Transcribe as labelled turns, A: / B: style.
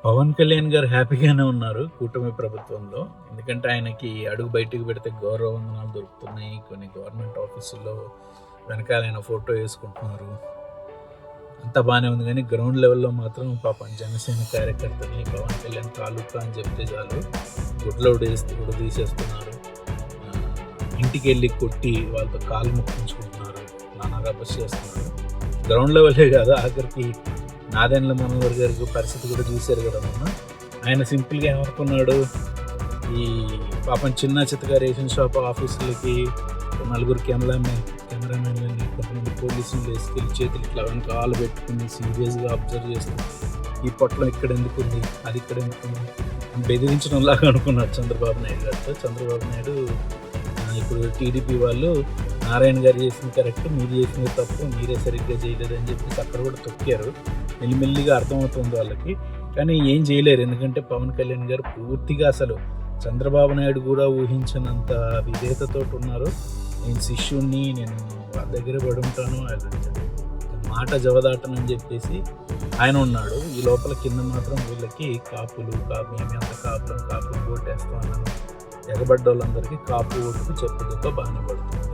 A: పవన్ కళ్యాణ్ గారు హ్యాపీగానే ఉన్నారు కూటమి ప్రభుత్వంలో. ఎందుకంటే ఆయనకి అడుగు బయటికి పెడితే గౌరవ వందనాలు దొరుకుతున్నాయి. కొన్ని గవర్నమెంట్ ఆఫీసుల్లో వెనకాల ఆయన ఫోటో వేసుకుంటున్నారు. అంతా బాగానే ఉంది, కానీ గ్రౌండ్ లెవెల్లో మాత్రం పాపం జనసేన కార్యకర్తని పవన్ కళ్యాణ్ తాలూకా అని చెప్తే చాలు గుడ్లో తీసేస్తున్నారు. ఇంటికి వెళ్ళి కొట్టి వాళ్ళతో కాలు ముక్కించుకుంటున్నారు, నానా రభస్ చేస్తున్నారు. గ్రౌండ్ లెవెలే కాదు, ఆఖరికి నాదెండ్ల మనోహర్ గారికి పరిస్థితి కూడా చూశారు కదా మొన్న. ఆయన సింపుల్గా ఏమనుకున్నాడు, ఈ పాపం చిన్న చిత్తగా రేషన్ షాప్ ఆఫీసులకి నలుగురు కెమెరామెన్లని కొంతమంది పోలీసులు వేసుకెళ్ళి చేతులు ఇట్లా కాలు పెట్టుకుని సీరియస్గా అబ్జర్వ్ చేస్తూ ఈ పొట్లం ఇక్కడ ఎందుకు ఉంది, అది ఇక్కడ ఎందుకు ఉంది బెదిరించడం లాగా అనుకున్నాడు చంద్రబాబు నాయుడు గారితో. చంద్రబాబు నాయుడు ఇప్పుడు టీడీపీ వాళ్ళు నారాయణ గారు చేసింది కరెక్ట్, మీరు చేసింది తప్పు, మీరే సరిగ్గా చేయలేదని చెప్పేసి అక్కడ కూడా తొక్కారు. మెల్లిమెల్లిగా అర్థమవుతుంది వాళ్ళకి, కానీ ఏం చేయలేరు. ఎందుకంటే పవన్ కళ్యాణ్ గారు పూర్తిగా అసలు చంద్రబాబు నాయుడు కూడా ఊహించినంత విధేయతతో ఉన్నారు. నేను శిష్యుణ్ణి, నేను వాళ్ళ దగ్గర పడి ఉంటాను, మాట జవదాటనని చెప్పేసి ఆయన ఉన్నాడు. ఈ లోపల కింద మాత్రం వీళ్ళకి మేమే అంత కాపులు ఓటేస్తామని ఎగబడ్డ వాళ్ళందరికీ కాపు ఓటుకు చెప్పు దెబ్బ బాగానే పడుతుంది.